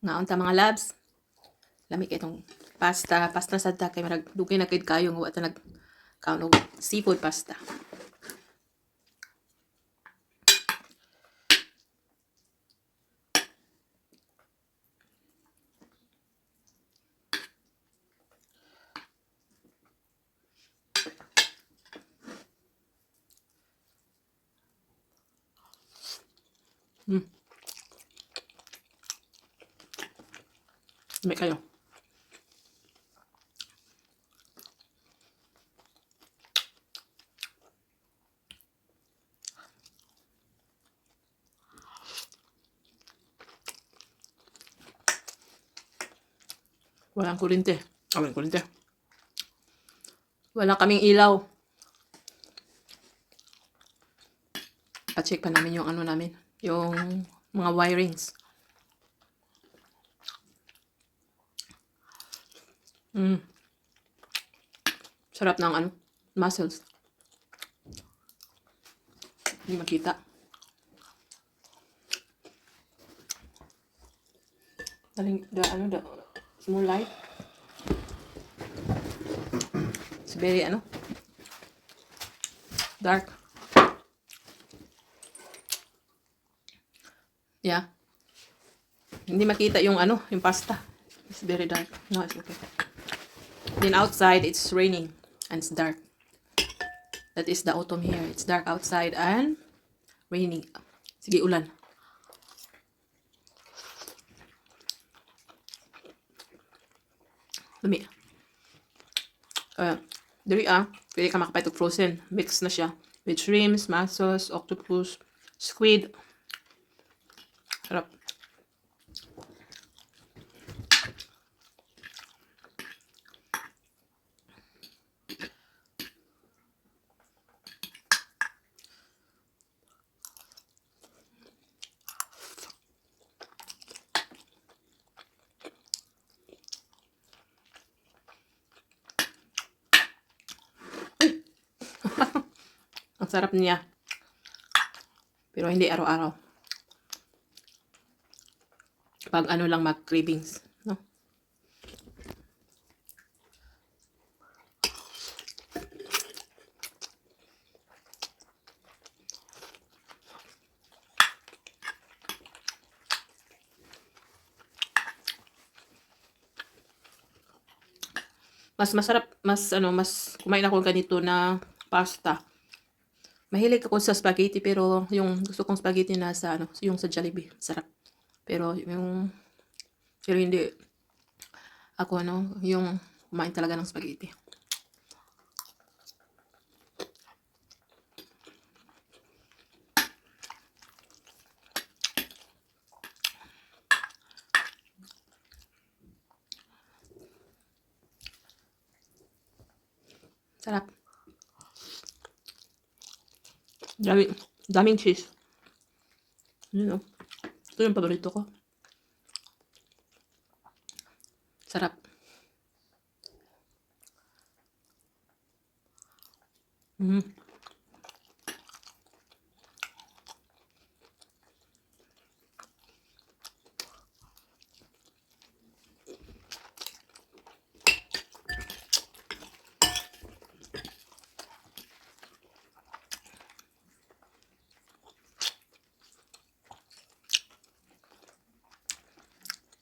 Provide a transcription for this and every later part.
Naunta mga labs, lami kay itong pasta sadta kay marag dugay na kid kayo nga wata nag kaunog seafood pasta. Mm. Lami kayo. Walang kuryente. Walang kuryente. Wala kaming ilaw. Pa-check pa namin yung ano namin, yung mga wirings. Mm. Sarap ng ano, mussels. Hindi makita. Daling, small light. It's very, dark. Yeah. Hindi makita yung yung pasta. It's very dark. No, it's okay. Then outside, it's raining and it's dark. That is the autumn here. It's dark outside and raining. Sige, ulan. Lami. Dali pwede ka makapay ito frozen. Mix na siya. With shrimps, mussels, octopus, squid. Sarap. Ang sarap niya. Pero hindi araw-araw. Pag lang mag-cravings. No? Mas masarap, mas kumain ako ganito na pasta. Mahilig ako sa spaghetti pero yung gusto kong spaghetti nasa yung sa Jollibee, sarap. Pero hindi ako yung kumain talaga ng spaghetti. Sarap. Daming cheese. Ito yung paborito ko. Sarap.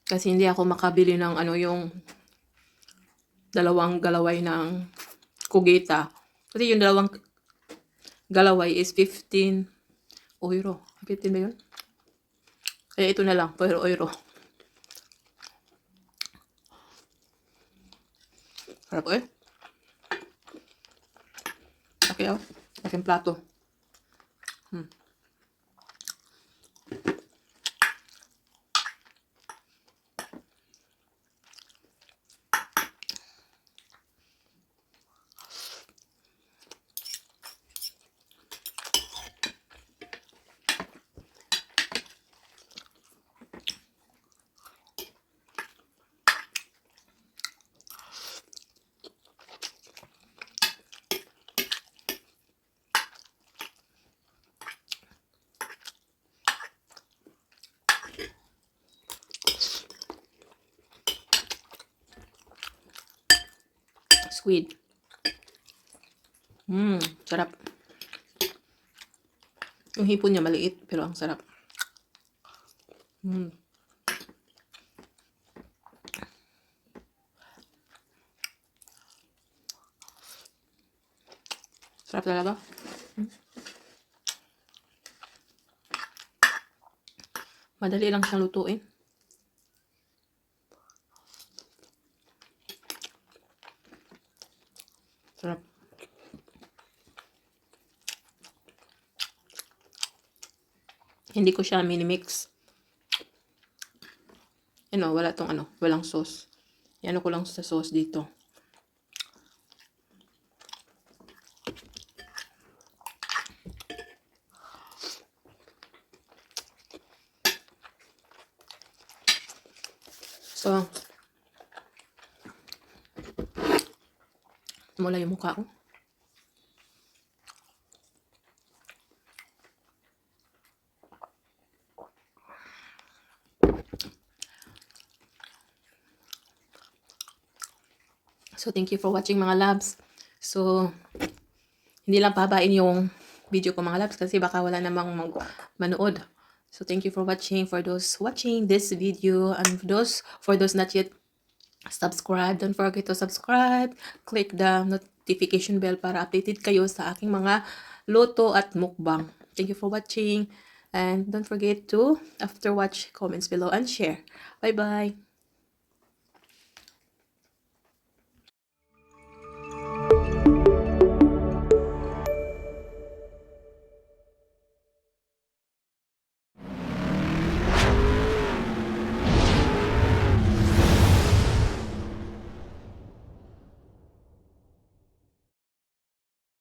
Kasi hindi ako makabili ng yung dalawang galaway ng kugita. Kasi yung dalawang galaway is 15 euro. 15 ba yun? Kaya ito na lang, pero euro. Sarap eh. Okay aking plato. squid. Sarap. Yung hipon niya maliit, pero ang sarap. Sarap talaga. Madali lang siyang lutuin. Sarap. Hindi ko siya mini-mix. Wala tong walang sauce. Yan ko lang sa sauce dito. So, mula yung mukha ko. So, thank you for watching mga labs. So, hindi lang pahabain yung video ko mga labs kasi baka wala namang manood. So, thank you for watching. For those watching this video and for those not yet subscribed, don't forget to subscribe. Click the notification bell para updated kayo sa aking mga luto at mukbang. Thank you for watching. And don't forget to, after watch, comments below and share. Bye-bye.